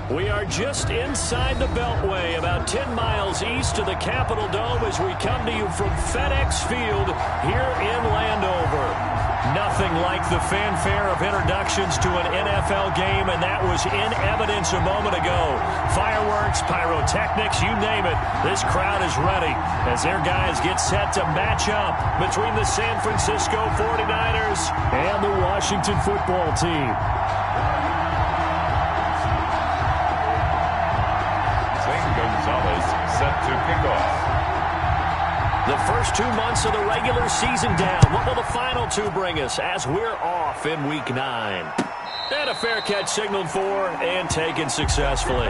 We are just inside the Beltway, about 10 miles east of the Capitol Dome as we come to you from FedEx Field here in Landover. Nothing like the fanfare of introductions to an NFL game, and that was in evidence a moment ago. Fireworks, pyrotechnics, you name it. This crowd is ready as their guys get set to match up between the San Francisco 49ers and the Washington football team. Set to kick off. The first 2 months of the regular season down. What will the final 2 bring us as we're off in Week 9? And a fair catch signaled for and taken successfully.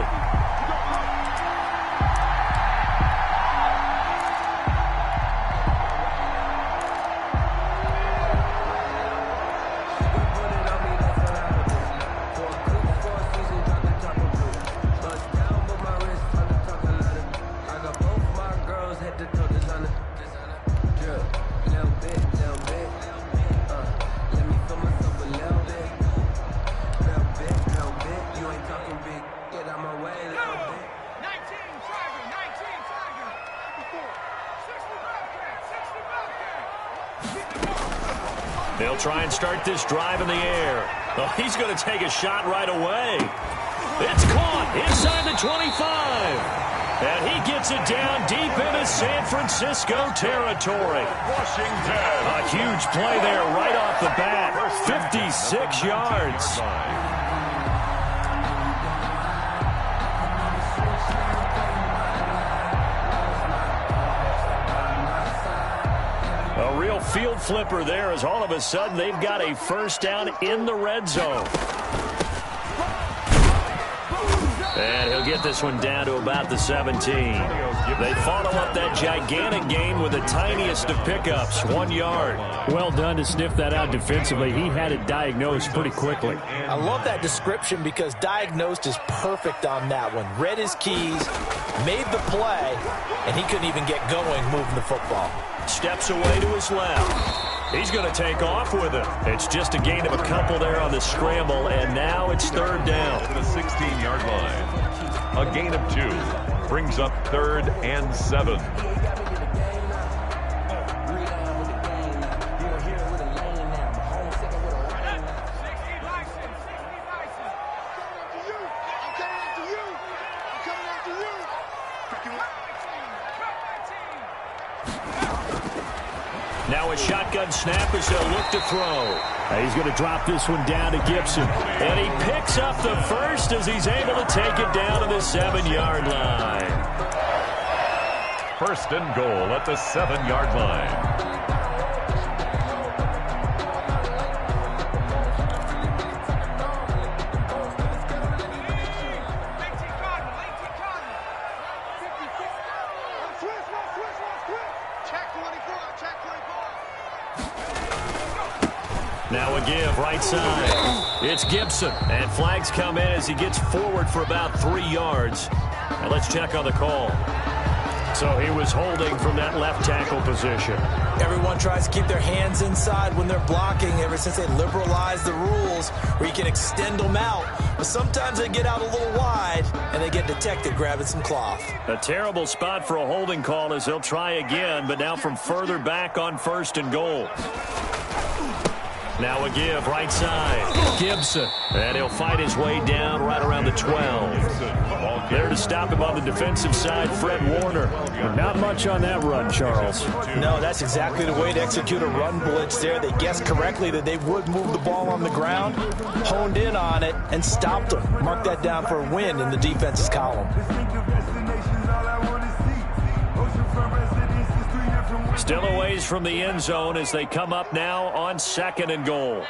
They'll try and start this drive in the air. Oh, he's going to take a shot right away. It's caught inside the 25. And he gets it down deep into San Francisco territory. Washington. A huge play there right off the bat. 56 yards. A real field flipper there as all of a sudden they've got a first down in the red zone. And he'll get this one down to about the 17. They follow up that gigantic gain with the tiniest of pickups, 1 yard. Well done to sniff that out defensively. He had it diagnosed pretty quickly. I love that description because diagnosed is perfect on that one. Read his keys, made the play, and he couldn't even get going moving the football. Steps away to his left. He's going to take off with it. It's just a gain of a couple there on the scramble, and now it's third down. To the 16-yard line. A gain of 2 brings up 3rd and 7. Now a shotgun snap as they'll look to throw. He's going to drop this one down to Gibson. And he picks up the first as he's able to take it down to the 7-yard line. 1st and goal at the 7-yard line. Now a give right side. It's Gibson. And flags come in as he gets forward for about 3 yards. Now let's check on the call. So he was holding from that left tackle position. Everyone tries to keep their hands inside when they're blocking ever since they liberalized the rules where you can extend them out. But sometimes they get out a little wide and they get detected grabbing some cloth. A terrible spot for a holding call as they'll try again, but now from further back on 1st and goal. Now a give right side. Gibson. And he'll fight his way down right around the 12. There to stop him on the defensive side, Fred Warner. Not much on that run, Charles. No, that's exactly the way to execute a run blitz there. They guessed correctly that they would move the ball on the ground, honed in on it, and stopped them. Mark that down for a win in the defense's column. Still a ways from the end zone as they come up now on 2nd and goal.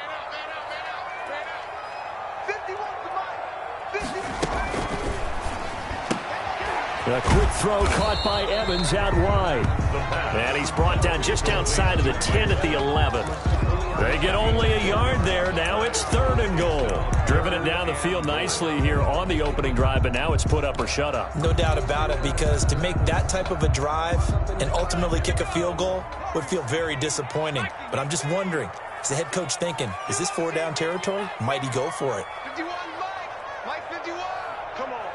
A quick throw caught by Evans out wide. And he's brought down just outside of the 10 at the 11. They get only a yard there. Now it's 3rd and goal. Driven it down the field nicely here on the opening drive, but now it's put up or shut up. No doubt about it, because to make that type of a drive and ultimately kick a field goal would feel very disappointing. But I'm just wondering, is the head coach thinking, is this 4-down territory? Might he go for it? 51, Mike 51. Come on.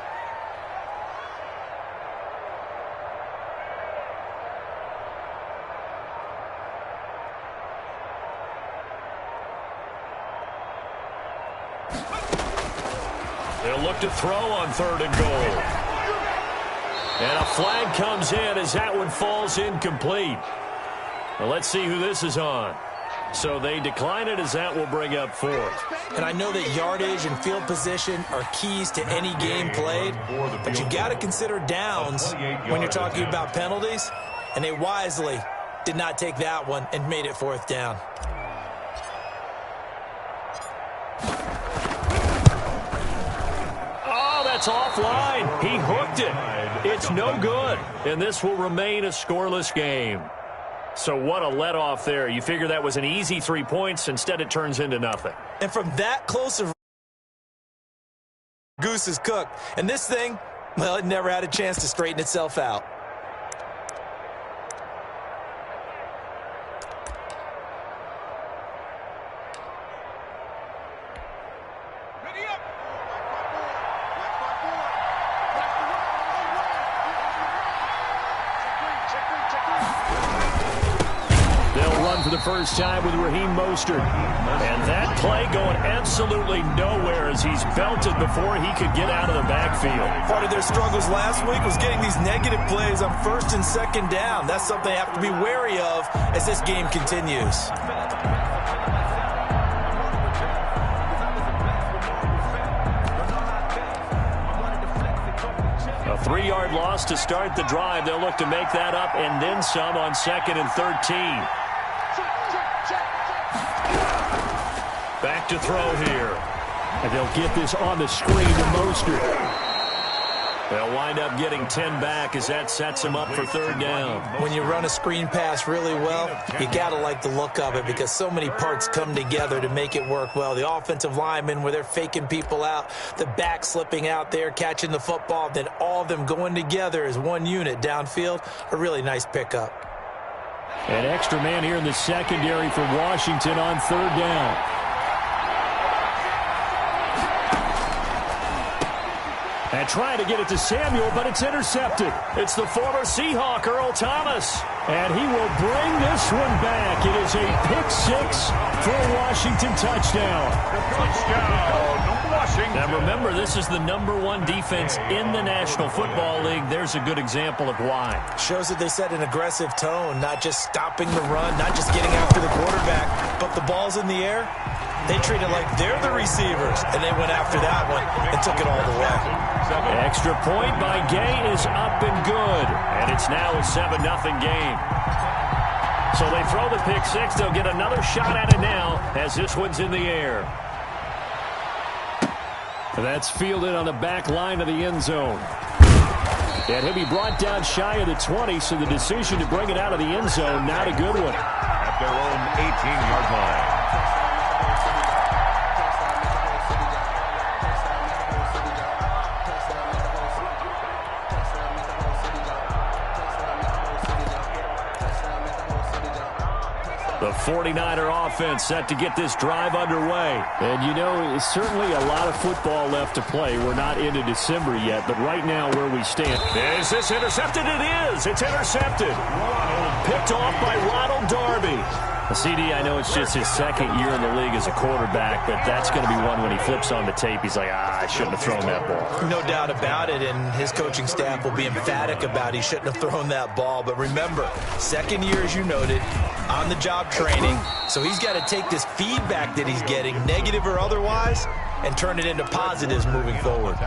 They'll look to throw on 3rd and goal. And a flag comes in as that one falls incomplete. Well, let's see who this is on. So they decline it as that will bring up 4th. And I know that yardage and field position are keys to any game played, but you got to consider downs when you're talking about penalties, and they wisely did not take that one and made it 4th down. Oh, that's offline. He hooked it. It's no good, and this will remain a scoreless game. So what a let-off there. You figure that was an easy 3 points. Instead, it turns into nothing. And from that close of goose is cooked. And this thing, well, it never had a chance to straighten itself out. For the first time with Raheem Mostert. And that play going absolutely nowhere as he's belted before he could get out of the backfield. Part of their struggles last week was getting these negative plays on 1st and 2nd down. That's something they have to be wary of as this game continues. A 3-yard loss to start the drive. They'll look to make that up and then some on 2nd and 13. Back to throw here. And they'll get this on the screen to Mostert. They'll wind up getting 10 back as that sets them up for 3rd down. When you run a screen pass really well, you got to like the look of it because so many parts come together to make it work well. The offensive linemen where they're faking people out, the back slipping out there, catching the football, then all of them going together as one unit downfield. A really nice pickup. An extra man here in the secondary for Washington on 3rd down. And trying to get it to Samuel, but it's intercepted. It's the former Seahawk, Earl Thomas. And he will bring this one back. It is a pick-6 for a Washington touchdown. Touchdown, Washington. Now remember, this is the #1 defense in the National Football League. There's a good example of why. Shows that they set an aggressive tone, not just stopping the run, not just getting after the quarterback, but the ball's in the air. They treat it like they're the receivers, and they went after that one and took it all the way. Extra point by Gay is up and good, and it's now a 7-0 game. So they throw the pick-6. They'll get another shot at it now as this one's in the air. That's fielded on the back line of the end zone. And he'll be brought down shy of the 20, so the decision to bring it out of the end zone, not a good one. At their own 18-yard line. The 49er offense set to get this drive underway. And, you know, it's certainly a lot of football left to play. We're not into December yet, but right now where we stand. Is this intercepted? It is. It's intercepted. Picked off by Ronald Darby. CD, I know it's just his 2nd year in the league as a quarterback, but that's going to be one when he flips on the tape. He's like, I shouldn't have thrown that ball. No doubt about it, and his coaching staff will be emphatic about he shouldn't have thrown that ball. But remember, 2nd year, as you noted, on-the-job training. So he's got to take this feedback that he's getting, negative or otherwise, and turn it into positives moving forward.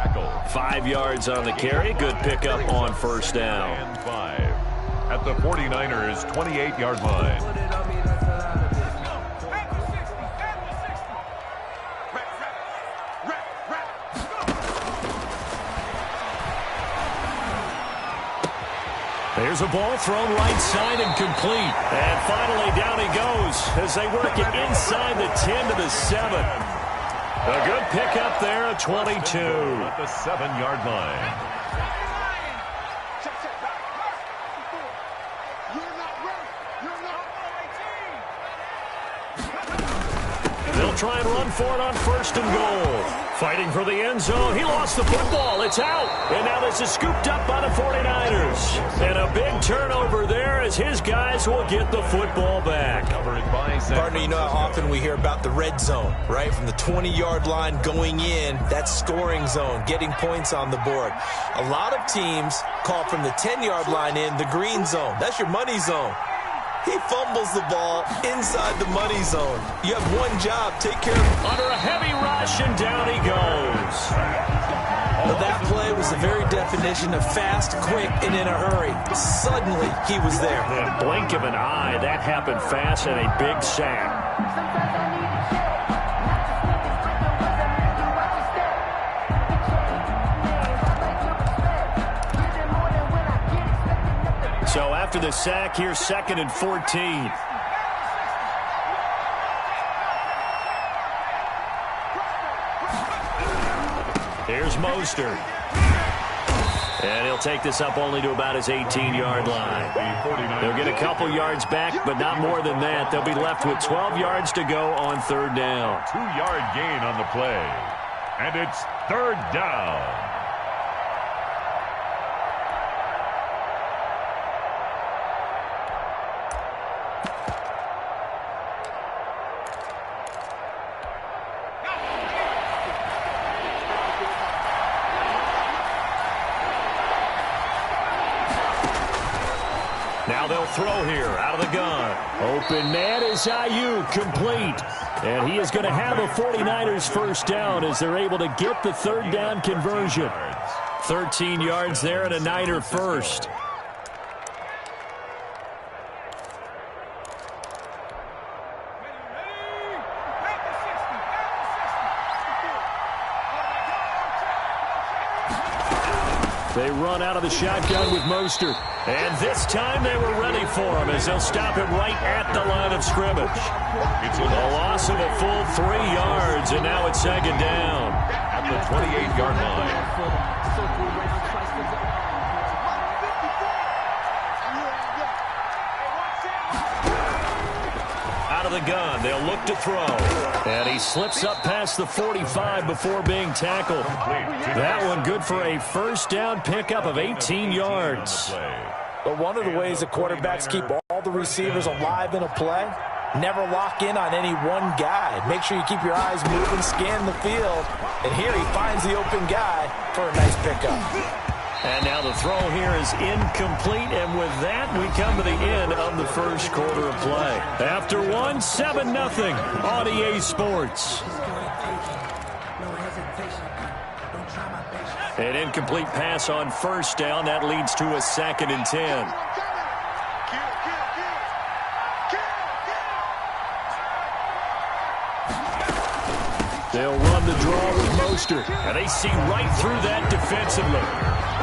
5 yards on the carry. Good pickup on 1st down. And 5 at the 49ers' 28-yard line. There's a ball thrown right side and complete. And finally down he goes as they work it inside the 10 to the 7. A good pickup there at 22. At the 7-yard line. They'll try and run for it on 1st and goal. Fighting for the end zone. He lost the football. It's out. And now this is scooped up by the 49ers. And a big turnover there as his guys will get the football back. Covered by Partner, you know how often we hear about the red zone, right? From the 20-yard line going in, that's scoring zone, getting points on the board. A lot of teams call from the 10-yard line in the green zone. That's your money zone. He fumbles the ball inside the money zone. You have one job, take care of... Under a heavy rush, and down he goes. But that play was the very definition of fast, quick, and in a hurry. Suddenly, he was there. In the blink of an eye, that happened fast and a big sack. So after the sack, here's 2nd and 14. Here's Mostert. And he'll take this up only to about his 18-yard line. They'll get a couple yards back, but not more than that. They'll be left with 12 yards to go on 3rd down. 2-yard gain on the play. And it's 3rd down. Now they'll throw here out of the gun. Open man is Ayuk, complete. And he is going to have a 49ers first down as they're able to get the 3rd down conversion. 13 yards there and a Niner first. They run out of the shotgun with Mostert. And this time they were ready for him as they'll stop him right at the line of scrimmage. It's a loss of a full 3 yards, and now it's 2nd down. At the 28-yard line. Out of the gun, they'll look to throw. And he slips up past the 45 before being tackled. That one good for a first down pickup of 18 yards. But one of the ways that quarterbacks keep all the receivers alive in a play, never lock in on any one guy. Make sure you keep your eyes moving, scan the field. And here he finds the open guy for a nice pickup. And now the throw here is incomplete, and with that, we come to the end of the first quarter of play. After one, 7-0 on EA Sports. An incomplete pass on first down. That leads to a 2nd and 10. They'll run the draw with Mostert, and they see right through that defensively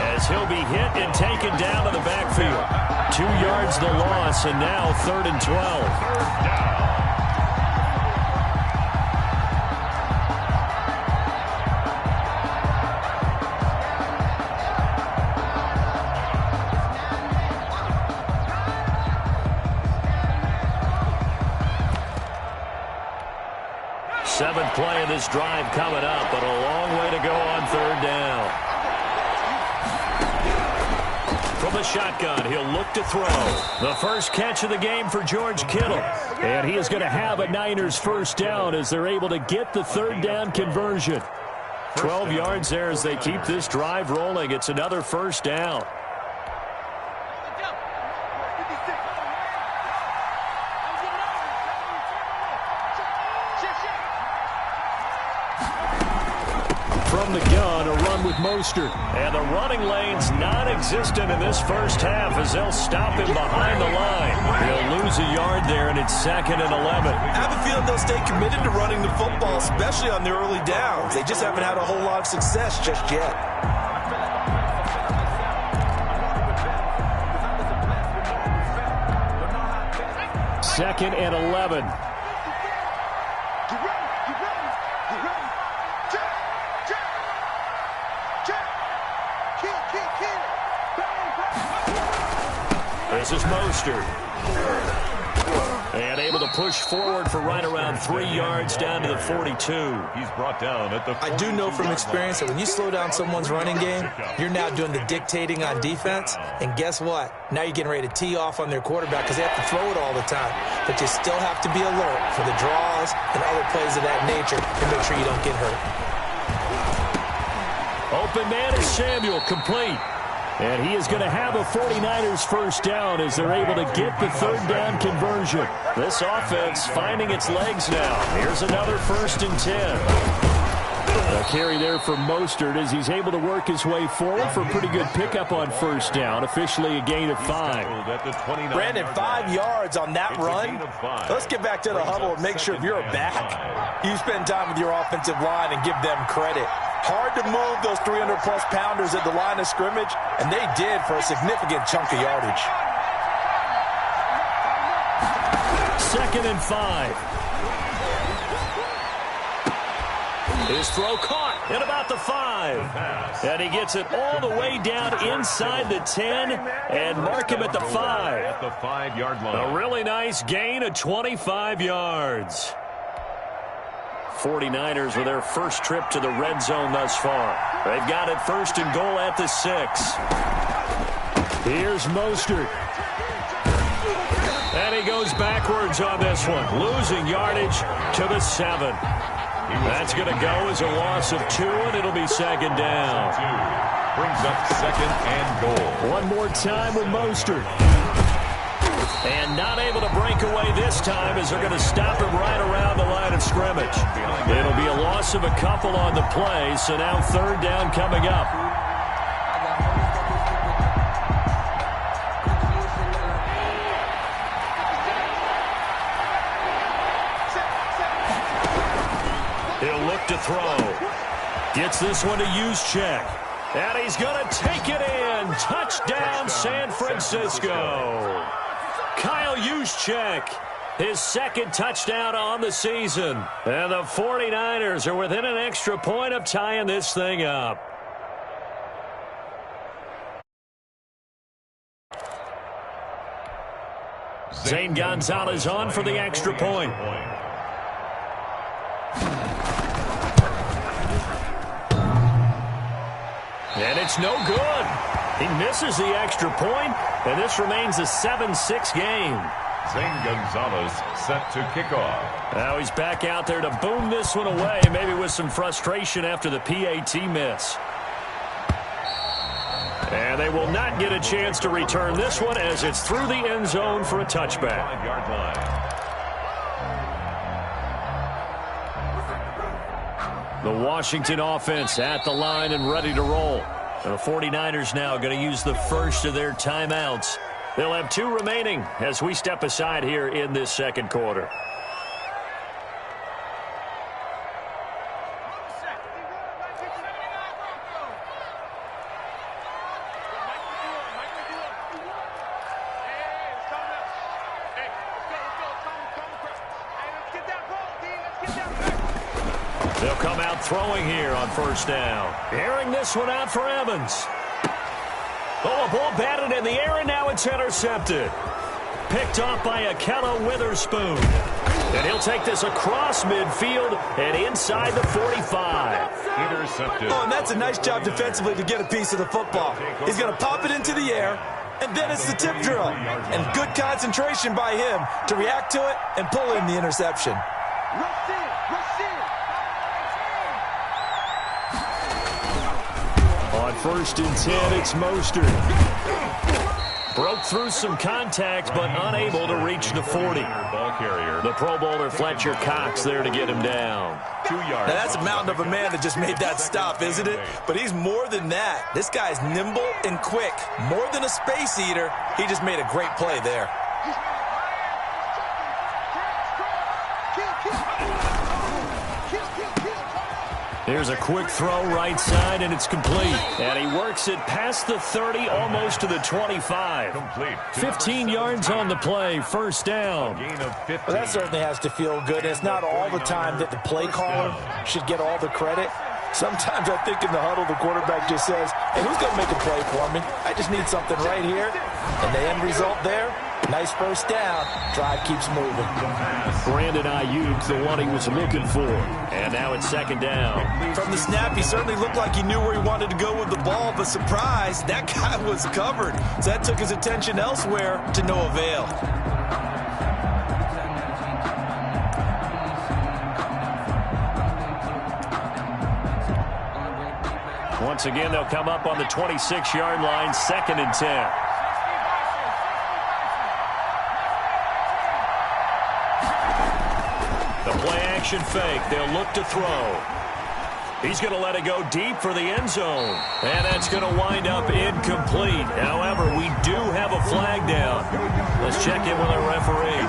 as he'll be hit and taken down to the backfield. 2 yards the loss, and now 3rd and 12. 3rd down. Seventh play of this drive coming up, but a long way to go on 3rd down. From the shotgun, he'll look to throw. The first catch of the game for George Kittle. And he is going to have a Niners first down as they're able to get the 3rd down conversion. 12 yards there as they keep this drive rolling. It's another first down. From the gun, a run with Mostert. And the running lane's non-existent in this first half as they'll stop him behind the line. He'll lose a yard there, and it's 2nd and 11. I have a feeling they'll stay committed to running the football, especially on the early downs. They just haven't had a whole lot of success just yet. Second and 11. This is Mostert. And able to push forward for right around 3 yards down to the 42. He's brought down at the 42. I do know from experience that when you slow down someone's running game, you're now doing the dictating on defense. And guess what? Now you're getting ready to tee off on their quarterback because they have to throw it all the time. But you still have to be alert for the draws and other plays of that nature to make sure you don't get hurt. Open man is Samuel, complete. And he is going to have a 49ers first down as they're able to get the third down conversion. This offense finding its legs now. Here's another 1st and 10. A carry there for Mostert as he's able to work his way forward for a pretty good pickup on first down. Officially a gain of 5. Brandon, 5 yards on that run. Let's get back to the huddle and make sure if you're a back, you spend time with your offensive line and give them credit. Hard to move those 300-plus pounders at the line of scrimmage, and they did for a significant chunk of yardage. 2nd and 5. His throw caught at about the 5. And he gets it all the way down inside the 10 and mark him at the 5. At the 5-yard line. A really nice gain of 25 yards. 49ers with their first trip to the red zone thus far. They've got it 1st and goal at the 6. Here's Mostert. And he goes backwards on this one, losing yardage to the 7. That's going to go as a loss of 2, and it'll be 2nd down. Brings up 2nd and goal. One more time with Mostert. And not able to break away this time as they're going to stop him right around the line of scrimmage. It'll be a loss of a couple on the play, so now 3rd down coming up. He'll look to throw. Gets this one to Juszczyk. And he's going to take it in. Touchdown, San Francisco. Kyle Juszczyk, his 2nd touchdown on the season. And the 49ers are within an extra point of tying this thing up. Zane Gonzalez on for the extra point. And it's no good. He misses the extra point, and this remains a 7-6 game. Zane Gonzalez set to kick off. Now he's back out there to boom this one away, maybe with some frustration after the PAT miss. And they will not get a chance to return this one as it's through the end zone for a touchback. 5-yard line. The Washington offense at the line and ready to roll. And the 49ers now going to use the first of their timeouts. They'll have 2 remaining as we step aside here in this 2nd quarter. They'll come out throwing here on 1st down. Airing this one out for Evans. Oh, a ball batted in the air, and now it's intercepted. Picked off by Akella Witherspoon. And he'll take this across midfield and inside the 45. Intercepted. Oh, and that's a nice job defensively to get a piece of the football. He's going to pop it into the air, and then it's the tip drill. And good concentration by him to react to it and pull in the interception. On 1st and 10, it's Mostert. Broke through some contact, but unable to reach the 40. Ball carrier. The Pro Bowler Fletcher Cox there to get him down. 2 yards. Now, that's a mountain of a man that just made that stop, isn't it? But he's more than that. This guy's nimble and quick. More than a space eater, he just made a great play there. Here's a quick throw right side, and it's complete. And he works it past the 30, almost to the 25. Complete. 15 yards on the play, 1st down. Gain of 15. Well, that certainly has to feel good. It's not all the time that the play caller should get all the credit. Sometimes I think in the huddle, the quarterback just says, hey, who's going to make a play for me? I just need something right here. And the end result there, Nice first down. Drive keeps moving. Brandon Ayuk, the one he was looking for. And now it's second down. From the snap, he certainly looked like he knew where he wanted to go with the ball, but surprise, that guy was covered. So that took his attention elsewhere to no avail. Once again, they'll come up on the 26-yard line, 2nd and 10. The play-action fake. They'll look to throw. He's going to let it go deep for the end zone. And that's going to wind up incomplete. However, we do have a flag down. Let's check in with our referee.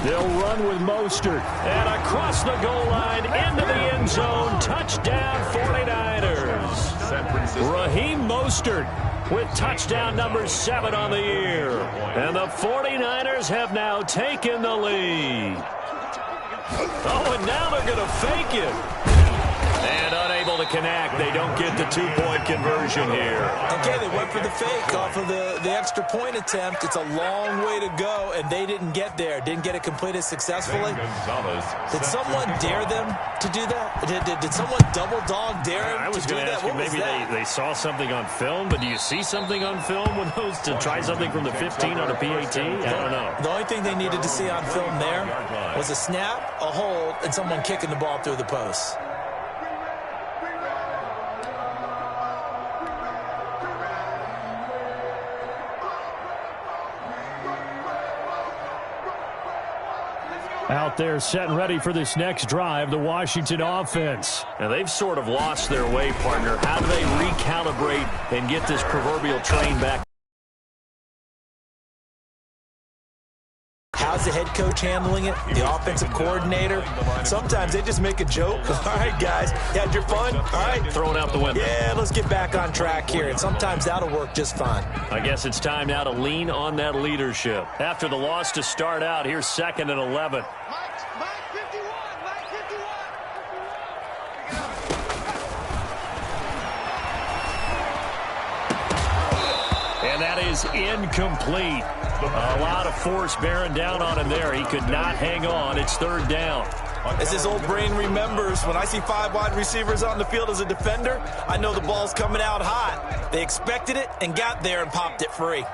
They'll run with Mostert. And across the goal line, into the end zone. Touchdown, 49ers. Raheem Mostert with touchdown number 7 on the year. And the 49ers have now taken the lead. Oh, and now they're going to fake it. And unable to connect. They don't get the 2-point conversion here. Okay, they went for the fake off of the extra point attempt. It's a long way to go, and they didn't get there. Didn't get it completed successfully. Did someone dare them to do that? Did someone double dog dare them I was to do going to that? ask you, maybe they saw something on film, but do you see something on film with those to try something from the 15 on a PAT? I don't know. The only thing they needed to see on film there was a snap, a hold, and someone kicking the ball through the post. Out there set and ready for this next drive, the Washington offense. And they've sort of lost their way, partner. How do they recalibrate and get this proverbial train back? How's the head coach handling it? The offensive coordinator? Sometimes they just make a joke. All right, guys, you had your fun? All right. Throw it out the window. Yeah, let's get back on track here. And sometimes that'll work just fine. I guess it's time now to lean on that leadership. After the loss to start out, here's 2nd and 11. And that is incomplete. A lot of force bearing down on him there. He could not hang on. It's 3rd down. As his old brain remembers, when I see 5 wide receivers on the field as a defender, I know the ball's coming out hot. They expected it and got there and popped it free.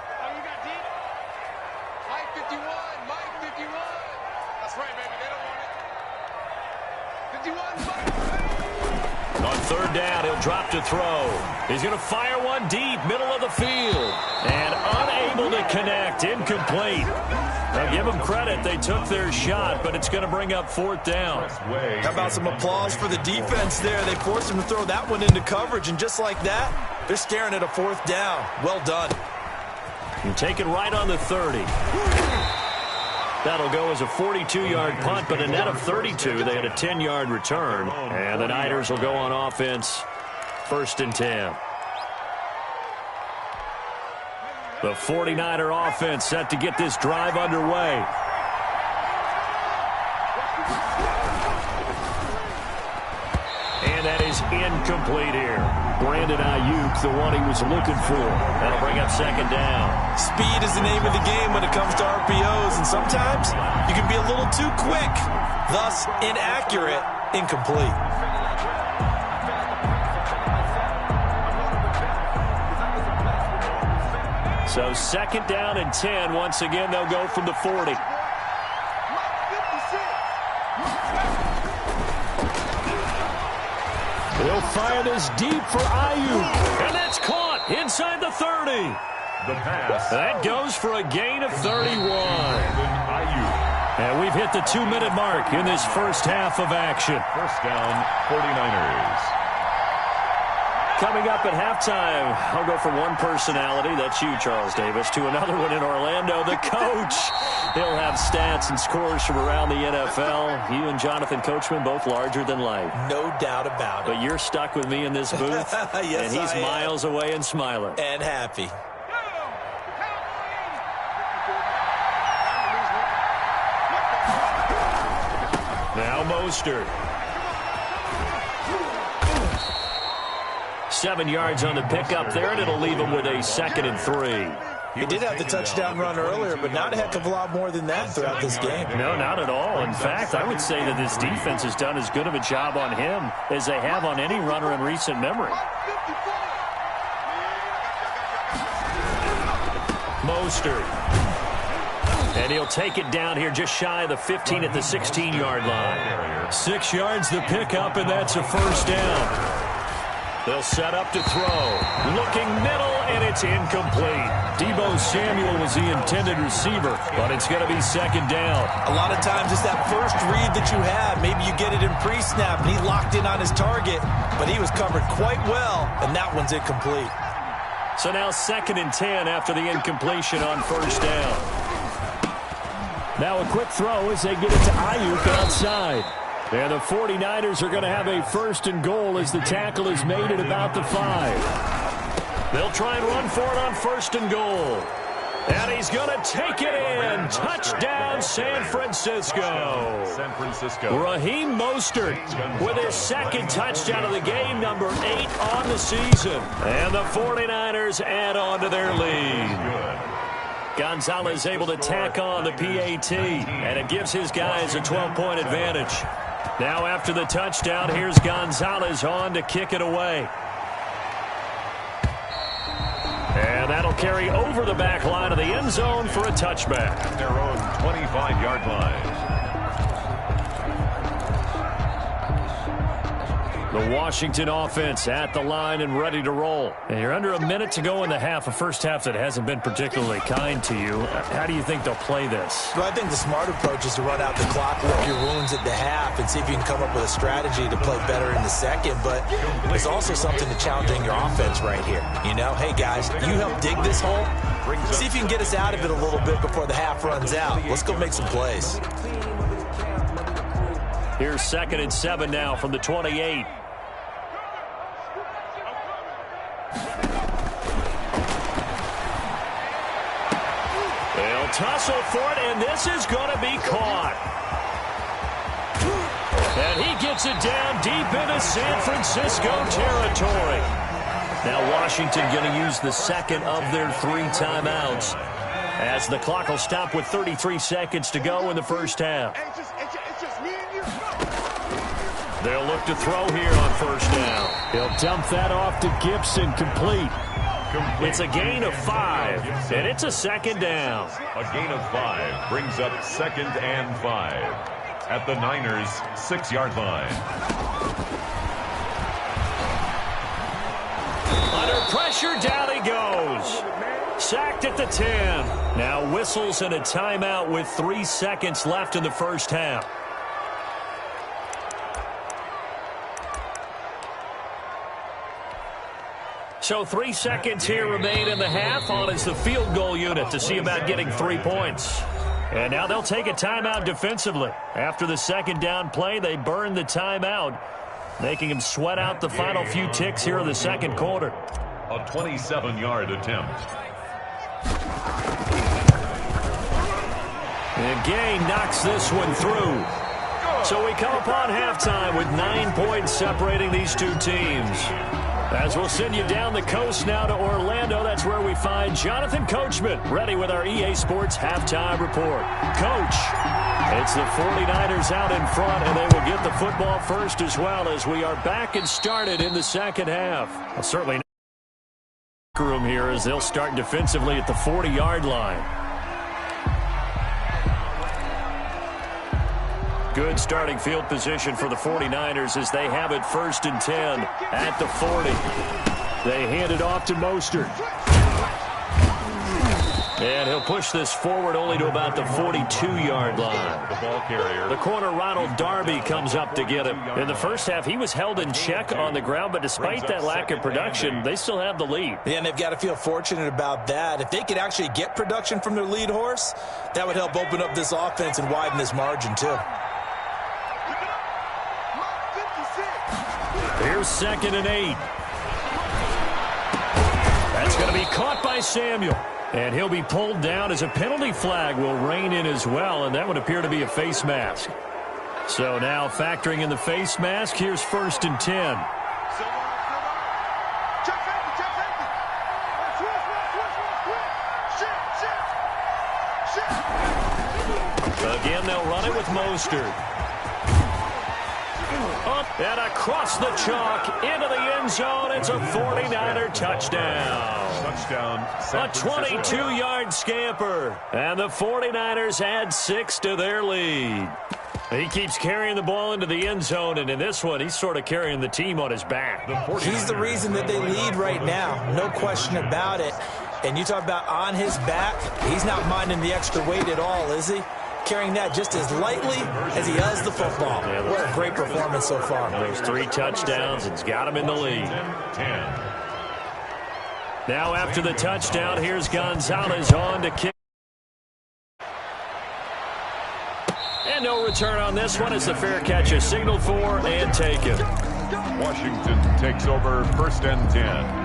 On 3rd down, he'll drop to throw. He's going to fire one deep, middle of the field. And unable to connect, incomplete. Now give them credit, they took their shot, but it's going to bring up 4th down. How about some applause for the defense there? They forced him to throw that one into coverage, and just like that, they're staring at a 4th down. Well done. You take it right on the 30. That'll go as a 42-yard punt, but a net of 32. They had a 10-yard return. And the Niners will go on offense, 1st and 10. The 49er offense set to get this drive underway. And that is incomplete here. Brandon Ayuk, the one he was looking for. That'll bring up 2nd down. Speed is the name of the game when it comes to RPOs, and sometimes you can be a little too quick, thus inaccurate, incomplete. So 2nd down and 10. Once again, they'll go from the 40. He'll fire this deep for Ayuk. And that's caught inside the 30. The pass. That goes for a gain of 31. And we've hit the 2-minute mark in this first half of action. 1st down, 49ers. Coming up at halftime, I'll go from one personality, that's you, Charles Davis, to another one in Orlando, the coach. He'll have stats and scores from around the NFL. You and Jonathan Coachman, both larger than life. No doubt about it. But you're stuck with me in this booth, yes, and he's miles away and smiling. And happy. Now Mostert. 7 yards on the pickup there, and it'll leave him with a 2nd and 3. He did have the touchdown run earlier, but not a heck of a lot more than that throughout this game. No, not at all. In fact, I would say that this defense has done as good of a job on him as they have on any runner in recent memory. Mostert. And he'll take it down here just shy of the 15 at the 16-yard line. 6 yards the pickup, and that's a first down. They'll set up to throw. Looking middle, and it's incomplete. Deebo Samuel was the intended receiver, but it's going to be 2nd down. A lot of times it's that first read that you have. Maybe you get it in pre-snap, and he locked in on his target, but he was covered quite well, and that one's incomplete. So now 2nd and 10 after the incompletion on first down. Now a quick throw as they get it to Ayuk outside. And the 49ers are going to have a 1st and goal as the tackle is made at about the 5. They'll try and run for it on 1st and goal. And he's going to take it in. Touchdown, San Francisco. Raheem Mostert with his 2nd touchdown of the game, number 8 on the season. And the 49ers add on to their lead. Gonzalez able to tack on the PAT, and it gives his guys a 12-point advantage. Now after the touchdown, here's Gonzalez on to kick it away. And that'll carry over the back line of the end zone for a touchback. At their own 25-yard line. The Washington offense at the line and ready to roll. And you're under a minute to go in the half, a first half that hasn't been particularly kind to you. How do you think they'll play this? Well, I think the smart approach is to run out the clock, lick your wounds at the half, and see if you can come up with a strategy to play better in the second. But there's also something to challenging your offense right here. You know, hey, guys, you help dig this hole. See if you can get us out of it a little bit before the half runs out. Let's go make some plays. Here's 2nd and 7 now from the 28. Tussle for it, and this is going to be caught. And he gets it down deep into San Francisco territory. Now Washington going to use the 2nd of their 3 timeouts as the clock will stop with 33 seconds to go in the first half. They'll look to throw here on first down. He'll dump that off to Gibson, complete. It's a gain of 5, and it's a 2nd down. A gain of 5 brings up 2nd and 5 at the Niners' 6-yard line. Under pressure, down he goes. Sacked at the 10. Now whistles and a timeout with 3 seconds left in the first half. So 3 seconds here remain in the half. On is the field goal unit to see about getting 3 points. And now they'll take a timeout defensively. After the 2nd down play, they burn the timeout, making him sweat out the final few ticks here in the 2nd quarter. A 27-yard attempt. And Gay knocks this one through. So we come upon halftime with 9 points separating these two teams. As we'll send you down the coast now to Orlando, that's where we find Jonathan Coachman, ready with our EA Sports Halftime Report. Coach, it's the 49ers out in front, and they will get the football first as well as we are back and started in the 2nd half. Well, certainly room here as they'll start defensively at the 40-yard line. Good starting field position for the 49ers as they have it 1st and 10 at the 40. They hand it off to Mostert. And he'll push this forward only to about the 42-yard line. The ball carrier. The corner, Ronald Darby, comes up to get him. In the first half, he was held in check on the ground, but despite that lack of production, they still have the lead. Yeah, and they've got to feel fortunate about that. If they could actually get production from their lead horse, that would help open up this offense and widen this margin, too. Here's 2nd and 8. That's going to be caught by Samuel. And he'll be pulled down as a penalty flag will rein in as well, and that would appear to be a face mask. So now factoring in the face mask, here's 1st and 10. Again, they'll run it with Mostert. Up and across the chalk into the end zone. It's a 49er touchdown. Touchdown. A 22-yard scamper. And the 49ers add 6 to their lead. He keeps carrying the ball into the end zone, and in this one, he's sort of carrying the team on his back. He's the reason that they lead right now. No question about it. And you talk about on his back, he's not minding the extra weight at all, is he? Carrying that just as lightly as he does the football. Yeah, what a great performance so far. Those 3 touchdowns, it's got him in the lead. 10. Now after the touchdown, here's Gonzalez on to kick. And no return on this one as the fair catch is signaled for and taken. Washington takes over 1st and 10.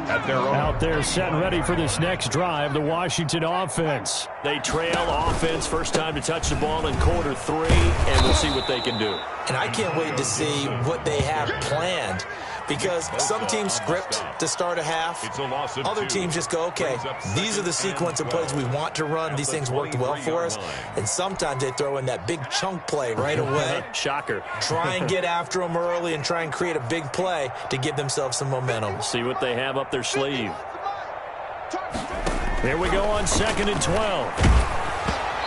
At their own. Out there set and ready for this next drive, the Washington offense. They trail offense, first time to touch the ball in quarter 3, and we'll see what they can do. And I can't wait to see what they have planned, because some teams script to start a half. Other teams just go, okay, these are the sequence of plays we want to run. These things worked well for us. And sometimes they throw in that big chunk play right away. Shocker. Try and get after them early and try and create a big play to give themselves some momentum. See what they have up their sleeve. Here we go on 2nd and 12.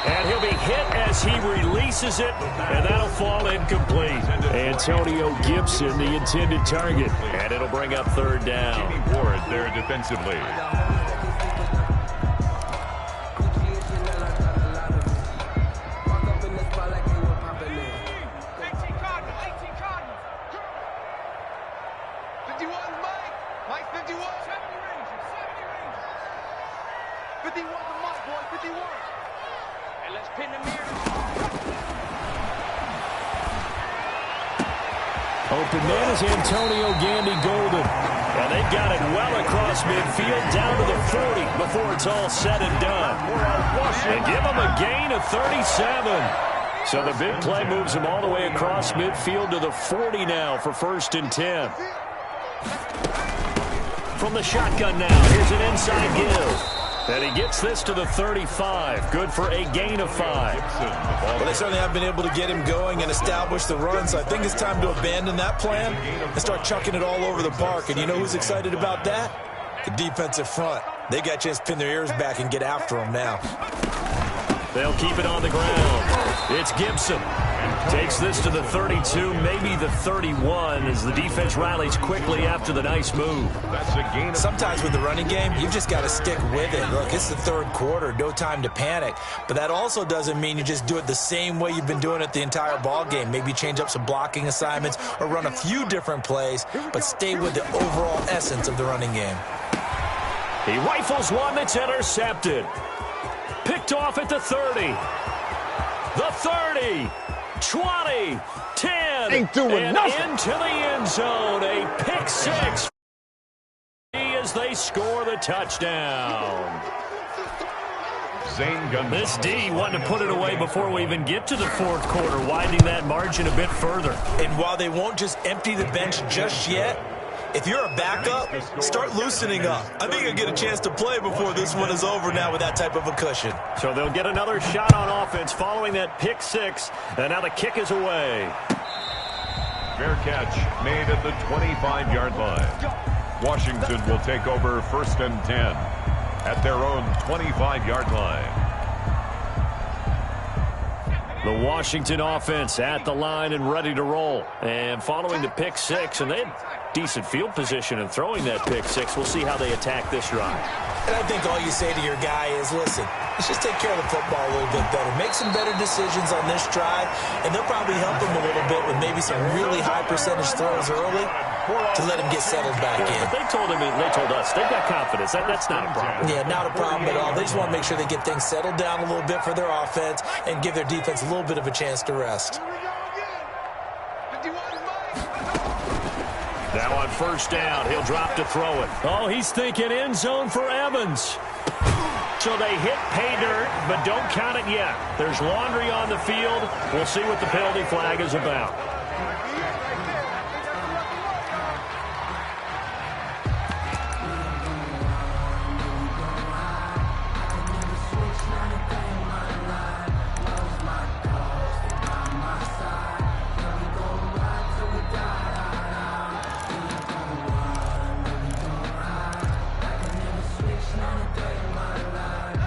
And he'll be hit as he releases it, and that'll fall incomplete. Antonio Gibson, the intended target, and it'll bring up 3rd down. Jimmy Ward there defensively. Open man is Antonio Gandy Golden. And they've got it well across midfield down to the 40 before it's all said and done. And give them a gain of 37. So the big play moves them all the way across midfield to the 40 now for 1st and 10. From the shotgun now, here's an inside give. And he gets this to the 35. Good for a gain of 5. Well, they certainly have been able to get him going and establish the run, so I think it's time to abandon that plan and start chucking it all over the park. And you know who's excited about that? The defensive front. They got a chance to pin their ears back and get after him now. They'll keep it on the ground. It's Gibson. Takes this to the 32, maybe the 31, as the defense rallies quickly after the nice move. Sometimes with the running game, you've just got to stick with it. Look, it's the 3rd quarter, no time to panic. But that also doesn't mean you just do it the same way you've been doing it the entire ball game. Maybe change up some blocking assignments or run a few different plays, but stay with the overall essence of the running game. He rifles one that's intercepted. Picked off at the 30. The 30. 20, 10, ain't doing and nothing. Into the end zone. A pick 6 as they score the touchdown. This D wanted to put it away before we even get to the 4th quarter, widening that margin a bit further. And while they won't just empty the bench just yet, if you're a backup, start loosening up. I think you'll get a chance to play before this one is over now with that type of a cushion. So they'll get another shot on offense following that pick 6, and now the kick is away. Fair catch made at the 25-yard line. Washington will take over 1st and 10 at their own 25-yard line. The Washington offense at the line and ready to roll. And following the pick six, and they had decent field position in throwing that pick six. We'll see how they attack this drive. And I think all you say to your guy is, listen, let's just take care of the football a little bit better. Make some better decisions on this drive, and they'll probably help him a little bit with maybe some really high percentage throws early to let him get settled back in. But they told us they've got confidence. That's not a problem. Yeah, not a problem at all. They just want to make sure they get things settled down a little bit for their offense and give their defense a little bit of a chance to rest. Now on first down, he'll drop to throw it. Oh, he's thinking end zone for Evans. So they hit pay dirt, but don't count it yet. There's laundry on the field. We'll see what the penalty flag is about.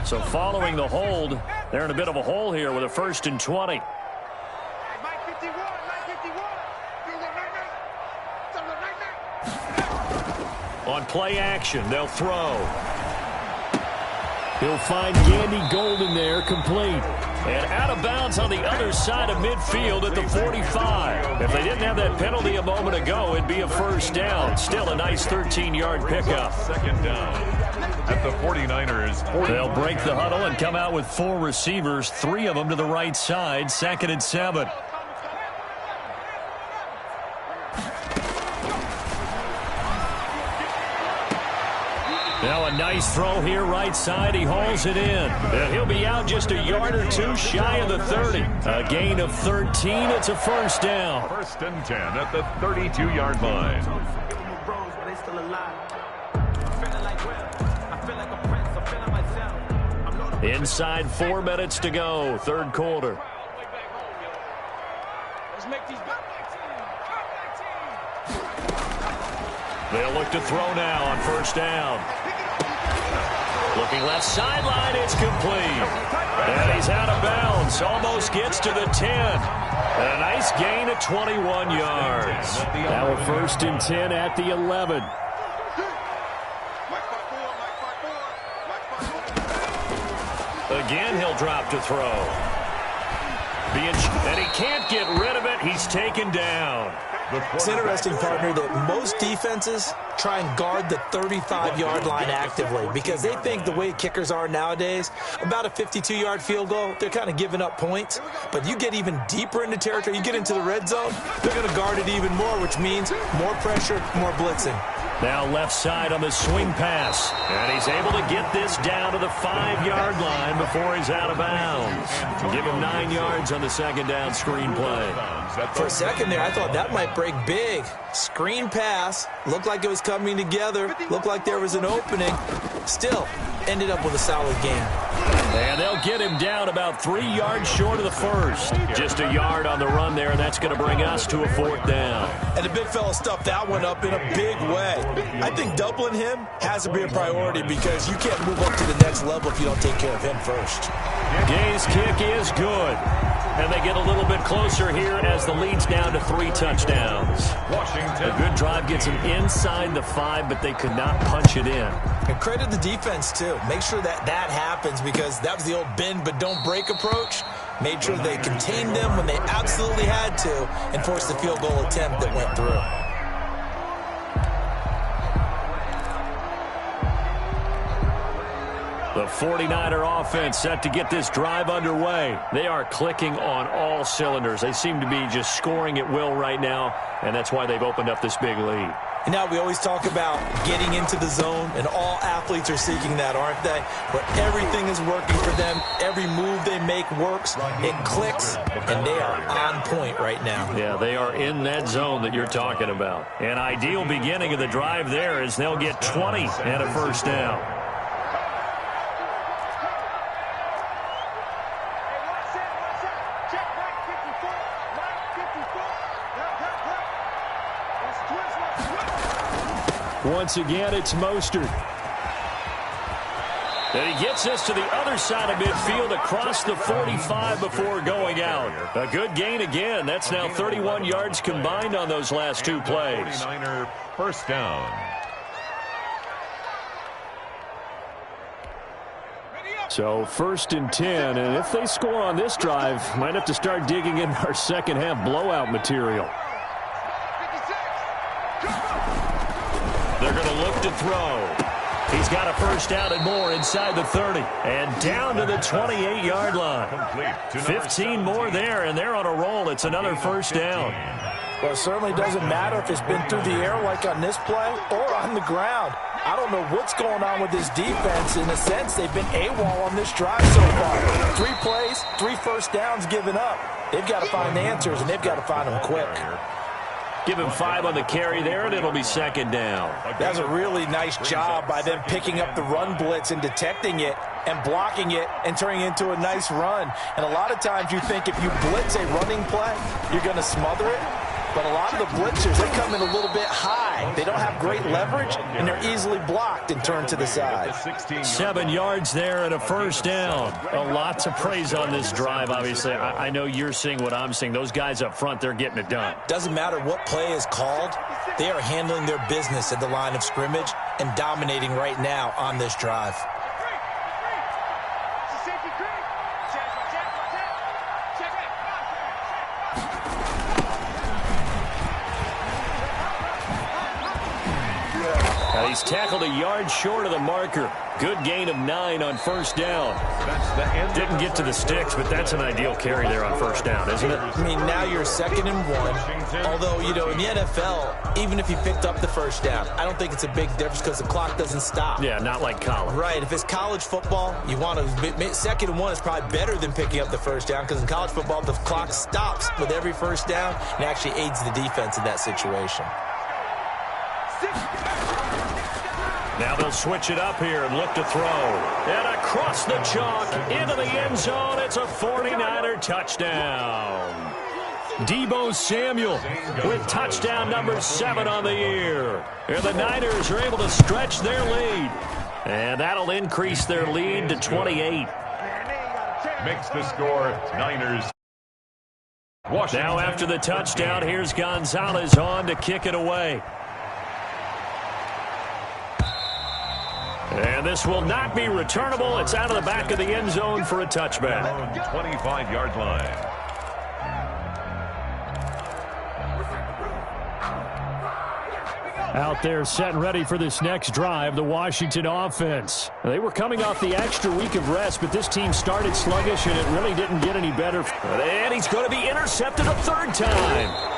So following the hold, they're in a bit of a hole here with a 1st and 20. On play action, they'll throw. He'll find Gandy Golden there, complete. And out of bounds on the other side of midfield at the 45. If they didn't have that penalty a moment ago, it'd be a 1st down. Still a nice 13-yard pickup. 2nd down. At the 49ers. They'll break the huddle and come out with 4 receivers, 3 of them to the right side, 2nd and 7. Now a nice throw here right side. He hauls it in. And he'll be out just a yard or 2 shy of the 30. A gain of 13. It's a 1st down. 1st and 10 at the 32-yard line. Inside 4 minutes to go, 3rd quarter. They'll look to throw now on 1st down. Looking left sideline, it's complete. And he's out of bounds, almost gets to the 10. And a nice gain of 21 yards. Now a 1st and 10 at the 11. Again, he'll drop to throw. And he can't get rid of it. He's taken down. It's interesting, partner, that most defenses try and guard the 35-yard line actively because they think the way kickers are nowadays, about a 52-yard field goal, they're kind of giving up points. But you get even deeper into territory, you get into the red zone, they're going to guard it even more, which means more pressure, more blitzing. Now left side on the swing pass. And he's able to get this down to the 5-yard line before he's out of bounds. Give him 9 yards on the 2nd down screen play. For a second there, I thought that might break big. Screen pass. Looked like it was coming together. Looked like there was an opening. Still, ended up with a solid game. And they'll get him down about 3 yards short of the 1st. Just a yard on the run there, and that's going to bring us to a 4th down. And the big fella stuffed that one up in a big way. I think doubling him has to be a priority because you can't move up to the next level if you don't take care of him first. Gay's kick is good. And they get a little bit closer here as the lead's down to 3 touchdowns. Washington. A good drive gets them inside the 5, but they could not punch it in. And credit the defense, too. Make sure that that happens because that was the old bend but don't break approach. Made sure they contained them when they absolutely had to and forced the field goal attempt that went through. The 49er offense set to get this drive underway. They are clicking on all cylinders. They seem to be just scoring at will right now, and that's why they've opened up this big lead. And now we always talk about getting into the zone, and all athletes are seeking that, aren't they? Where everything is working for them. Every move they make works. It clicks, and they are on point right now. Yeah, they are in that zone that you're talking about. An ideal beginning of the drive there is they'll get 20 and a 1st down. Once again, it's Mostert. And he gets this to the other side of midfield across the 45 before going out. A good gain again. That's now 31 yards combined on those last two plays. 49er first down. So 1st and 10, and if they score on this drive, might have to start digging in our second half blowout material. They're going to look to throw. He's got a first down and more inside the 30. And down to the 28-yard line. 15 more there, and they're on a roll. It's another first down. Well, it certainly doesn't matter if it's been through the air like on this play or on the ground. I don't know what's going on with this defense. In a sense, they've been AWOL on this drive so far. 3 plays, 3 first downs given up. They've got to find the answers, and they've got to find them quick. Give him 5 on the carry there, and it'll be second down. That's a really nice job by them picking up the run blitz and detecting it and blocking it and turning it into a nice run. And a lot of times you think if you blitz a running play, you're going to smother it. But a lot of the blitzers, they come in a little bit high. They don't have great leverage, and they're easily blocked and turned to the side. 7 yards there and a first down. A lot to praise on this drive, obviously. I know you're seeing what I'm seeing. Those guys up front, they're getting it done. Doesn't matter what play is called. They are handling their business at the line of scrimmage and dominating right now on this drive. He's tackled a yard short of the marker. Good gain of 9 on first down. Didn't get to the sticks, but that's an ideal carry there on first down, isn't it? I mean, now you're 2nd and 1. Although, you know, in the NFL, even if you picked up the first down, I don't think it's a big difference because the clock doesn't stop. Yeah, not like college. Right. If it's college football, you want to 2nd and 1 is probably better than picking up the first down because in college football, the clock stops with every first down and actually aids the defense in that situation. Now they'll switch it up here and look to throw. And across the chalk, into the end zone. It's a 49er touchdown. Deebo Samuel with touchdown number 7 on the year. And the Niners are able to stretch their lead. And that'll increase their lead to 28. Makes the score Niners. Washington. Now after the touchdown, here's Gonzalez on to kick it away. And this will not be returnable. It's out of the back of the end zone for a touchback. 25-yard line. Out there set and ready for this next drive, the Washington offense. They were coming off the extra week of rest, but this team started sluggish, and it really didn't get any better. And he's going to be intercepted a 3rd time.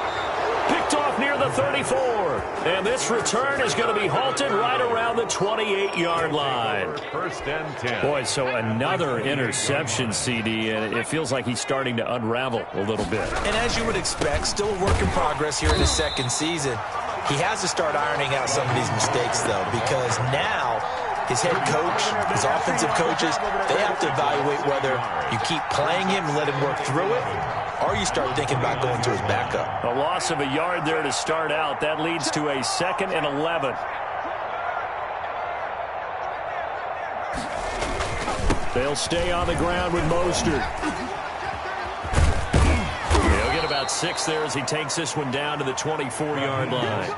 Picked off near the 34. And this return is going to be halted right around the 28-yard line. 1st and 10. Boy, so another interception, CD, and it feels like he's starting to unravel a little bit. And as you would expect, still a work in progress here in his 2nd season. He has to start ironing out some of these mistakes, though, because now his head coach, his offensive coaches, they have to evaluate whether you keep playing him and let him work through it, or you start thinking about going to his backup. A loss of a yard there to start out. That leads to a 2nd and 11. They'll stay on the ground with Mostert. He'll get about 6 there as he takes this one down to the 24-yard line.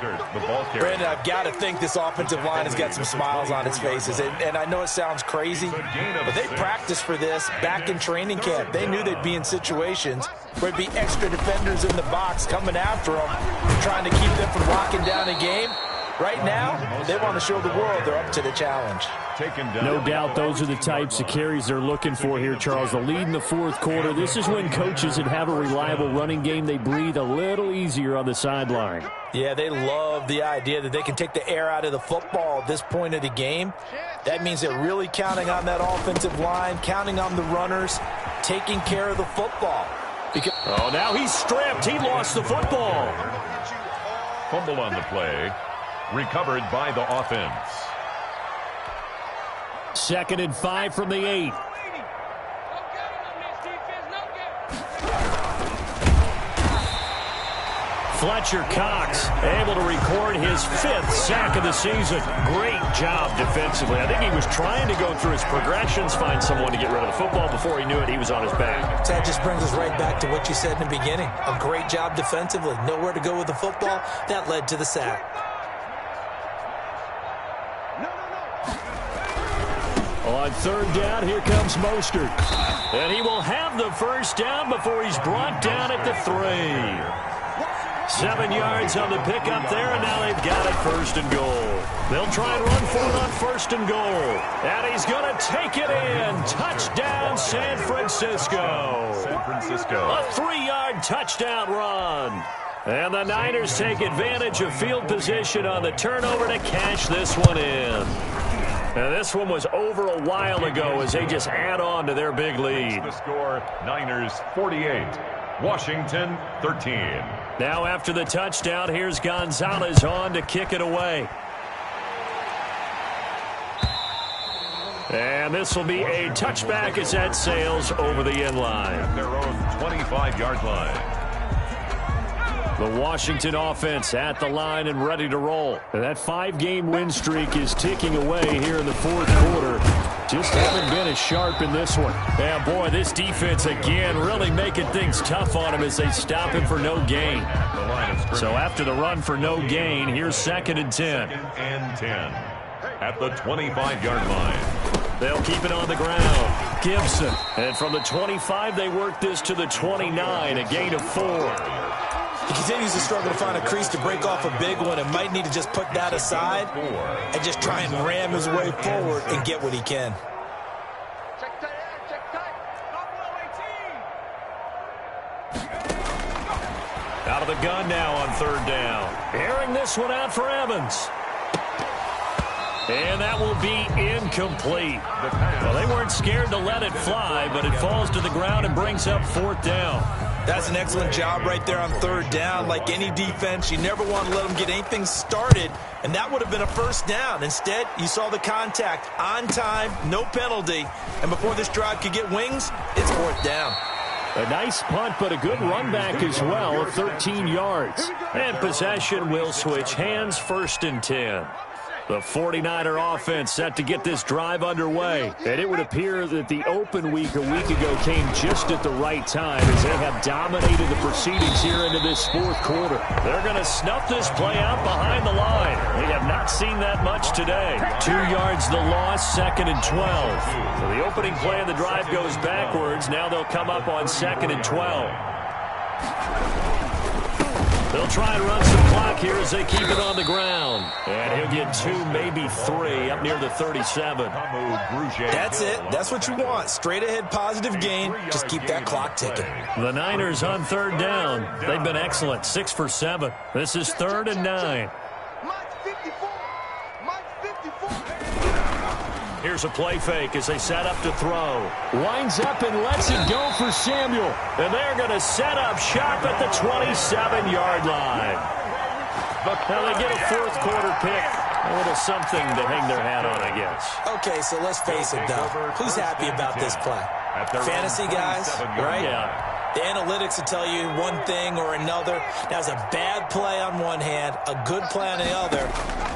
Brandon, I've got to think this offensive line has got some smiles on its faces. And I know it sounds crazy, but they practiced for this back in training camp. They knew they'd be in situations where there'd be extra defenders in the box coming after them, trying to keep them from locking down a game. Right now, they want to show the world they're up to the challenge. No doubt those are the types of carries they're looking for here, Charles. The lead in the 4th quarter. This is when coaches that have a reliable running game, they breathe a little easier on the sideline. Yeah, they love the idea that they can take the air out of the football at this point of the game. That means they're really counting on that offensive line, counting on the runners, taking care of the football. Oh, now he's stripped. He lost the football. Fumble on the play. Recovered by the offense. 2nd and 5 from the 8. Fletcher Cox able to record his 5th sack of the season. Great job defensively. I think he was trying to go through his progressions, find someone to get rid of the football. Before he knew it, he was on his back. That just brings us right back to what you said in the beginning. A great job defensively. Nowhere to go with the football. That led to the sack. On 3rd down, here comes Mostert. And he will have the first down before he's brought down at the 3. 7 yards on the pickup there, and now they've got it 1st and goal. They'll try and run for it on 1st and goal. And he's going to take it in. Touchdown, San Francisco. San Francisco. A 3-yard touchdown run. And the Niners take advantage of field position on the turnover to cash this one in. And this one was over a while ago as they just add on to their big lead. The score, Niners 48, Washington 13. Now after the touchdown, here's Gonzalez on to kick it away. And this will be a touchback as that sails over the end line. At their own 25-yard line. The Washington offense at the line and ready to roll. And that 5-game win streak is ticking away here in the 4th quarter. Just haven't been as sharp in this one. Yeah, boy, this defense again really making things tough on him as they stop him for no gain. So after the run for no gain, here's 2nd and 10. 2nd and 10 at the 25-yard line. They'll keep it on the ground. Gibson. And from the 25, they work this to the 29, a gain of 4. He continues to struggle to find a crease to break off a big one and might need to just put that aside and just try and ram his way forward and get what he can. Out of the gun now on 3rd down. Airing this one out for Evans. And that will be incomplete. Well, they weren't scared to let it fly, but it falls to the ground and brings up 4th down. That's an excellent job right there on 3rd down. Like any defense, you never want to let them get anything started, and that would have been a 1st down. Instead, you saw the contact on time, no penalty, and before this drive could get wings, it's 4th down. A nice punt, but a good run back as well, 13 yards. And possession will switch hands, 1st and 10. The 49er offense set to get this drive underway. And it would appear that the open week a week ago came just at the right time as they have dominated the proceedings here into this 4th quarter. They're going to snuff this play out behind the line. They have not seen that much today. 2 yards the loss, 2nd and 12. So the opening play of the drive goes backwards. Now they'll come up on 2nd and 12. They'll try and run some clock here as they keep it on the ground. And he'll get 2, maybe 3, up near the 37. That's it. That's what you want. Straight ahead positive gain. Just keep that clock ticking. The Niners on 3rd down. They've been excellent, 6 for 7. This is 3rd and 9. Here's a play fake as they set up to throw. Winds up and lets it go for Samuel. And they're going to set up shop at the 27-yard line. Now they get a 4th quarter pick. A little something to hang their hat on, I guess. Okay, so let's face it, though. Who's happy about this play? Fantasy guys, right? Yeah. The analytics will tell you one thing or another. That was a bad play on one hand, a good play on the other,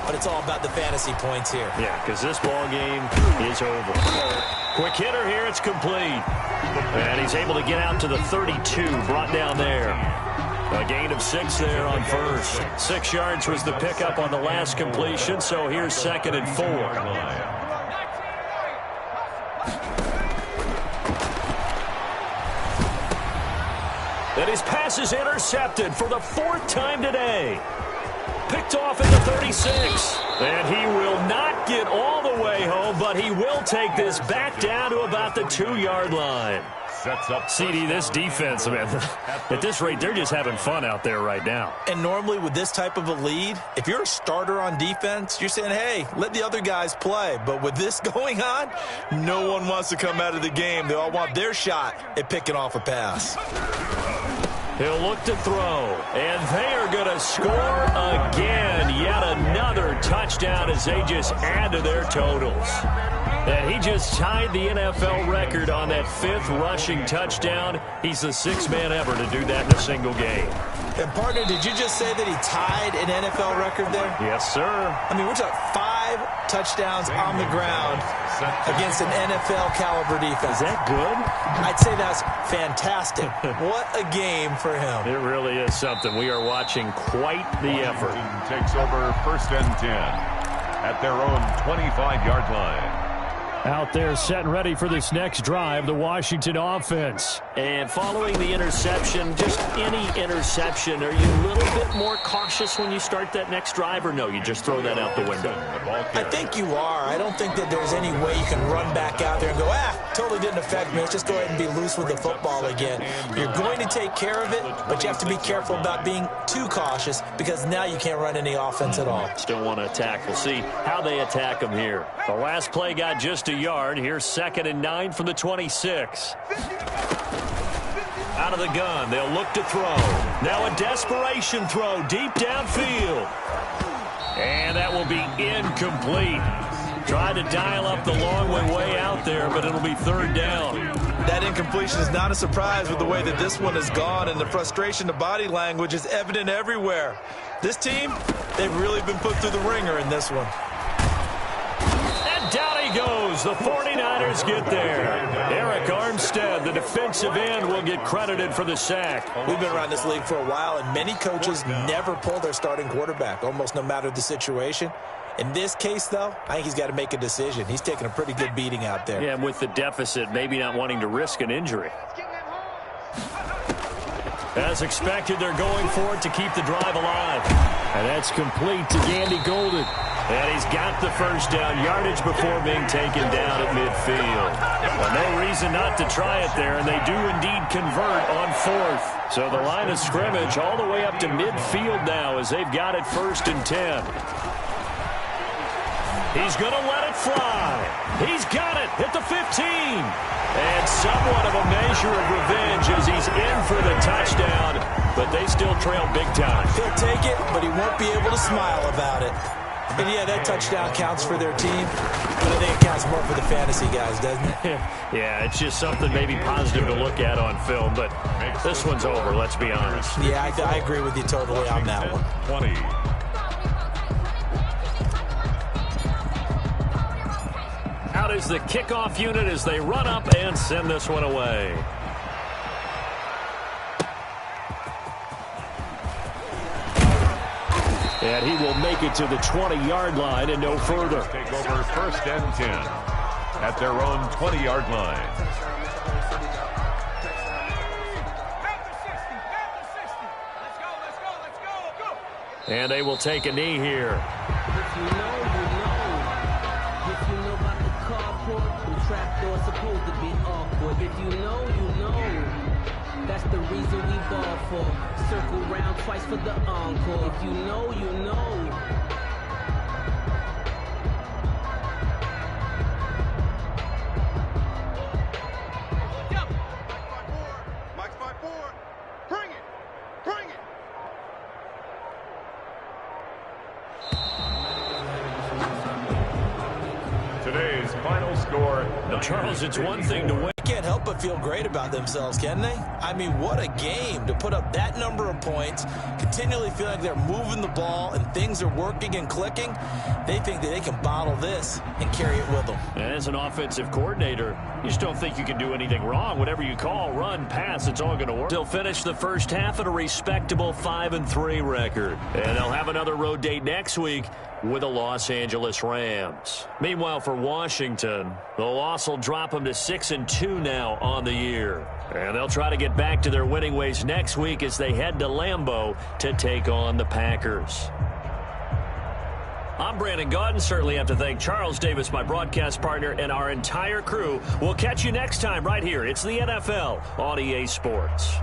but it's all about the fantasy points here. Yeah, because this ball game is over. Quick hitter here, it's complete. And he's able to get out to the 32, brought down there. A gain of 6 there on 1st. 6 yards was the pickup on the last completion, so here's 2nd and 4. And his pass is intercepted for the 4th time today. Picked off at the 36. And he will not get all the way home, but he will take this back down to about the 2-yard line. Sets up CD, this defense, man, at this rate, they're just having fun out there right now. And normally with this type of a lead, if you're a starter on defense, you're saying, hey, let the other guys play. But with this going on, no one wants to come out of the game. They all want their shot at picking off a pass. He'll look to throw, and they are going to score again. Yet another touchdown as they just add to their totals. And he just tied the NFL record on that 5th rushing touchdown. He's the 6th man ever to do that in a single game. And, partner, did you just say that he tied an NFL record there? Yes, sir. I mean, we're talking 5 touchdowns on the ground against an NFL-caliber defense. Is that good? I'd say that's fantastic. What a game for him. It really is something. We are watching quite the effort. Takes over 1st and 10 at their own 25-yard line. Out there set and ready for this next drive, the Washington offense. And following the interception, just any interception, are you a little bit more cautious when you start that next drive, or no, you just throw that out the window? I think you are. I don't think that there's any way you can run back out there and go, totally didn't affect me. Let's just go ahead and be loose with the football again. You're going to take care of it, but you have to be careful about being too cautious because now you can't run any offense at all. Still want to attack. We'll see how they attack them here. The last play got just a yard. Here's 2nd and 9 from the 26. Out of the gun, they'll look to throw. Now a desperation throw deep downfield. And that will be incomplete. Tried to dial up the long way out there, but it'll be 3rd down. That incompletion is not a surprise with the way that this one has gone, and the frustration, the body language is evident everywhere. This team, they've really been put through the ringer in this one. And down he goes. The 49ers get there. Eric Armstead, the defensive end, will get credited for the sack. We've been around this league for a while, and many coaches never pull their starting quarterback, almost no matter the situation. In this case, though, I think he's got to make a decision. He's taking a pretty good beating out there. Yeah, and with the deficit, maybe not wanting to risk an injury. As expected, they're going for it to keep the drive alive. And that's complete to Gandy Golden. And he's got the 1st down yardage before being taken down at midfield. Well, no reason not to try it there, and they do indeed convert on 4th. So the line of scrimmage all the way up to midfield now as they've got it 1st and 10. He's going to let it fly. He's got it at the 15. And somewhat of a measure of revenge as he's in for the touchdown, but they still trail big time. He'll take it, but he won't be able to smile about it. And, yeah, that touchdown counts for their team, but I think it counts more for the fantasy guys, doesn't it? Yeah, it's just something maybe positive to look at on film, but this one's over, let's be honest. Yeah, I agree with you totally on that one. 20. Out is the kickoff unit as they run up and send this one away. And he will make it to the 20-yard line and no further. Take over 1st and 10 at their own 20-yard line. And they will take a knee here. If you know, you know. If you know about the carport, the trapdoor's supposed to be awkward. If you know, you know. That's the reason we ball for. Circle round twice for the encore. If you know, you know. Mike's 5-4. Bring it. Bring it. Today's final score. Now, Charles, it's one thing to win. Can't help but feel great about themselves, can they? I mean, what a game to put up that number of points, continually feel like they're moving the ball and things are working and clicking. They think that they can bottle this and carry it with them. And as an offensive coordinator, you just don't think you can do anything wrong. Whatever you call, run, pass, it's all going to work. They'll finish the first half at a respectable 5-3 record. And they'll have another road date next week with the Los Angeles Rams. Meanwhile, for Washington, the loss will drop them to 6-2 now on the year. And they'll try to get back to their winning ways next week as they head to Lambeau to take on the Packers. I'm Brandon Gaudin. Certainly have to thank Charles Davis, my broadcast partner, and our entire crew. We'll catch you next time right here. It's the NFL on EA Sports.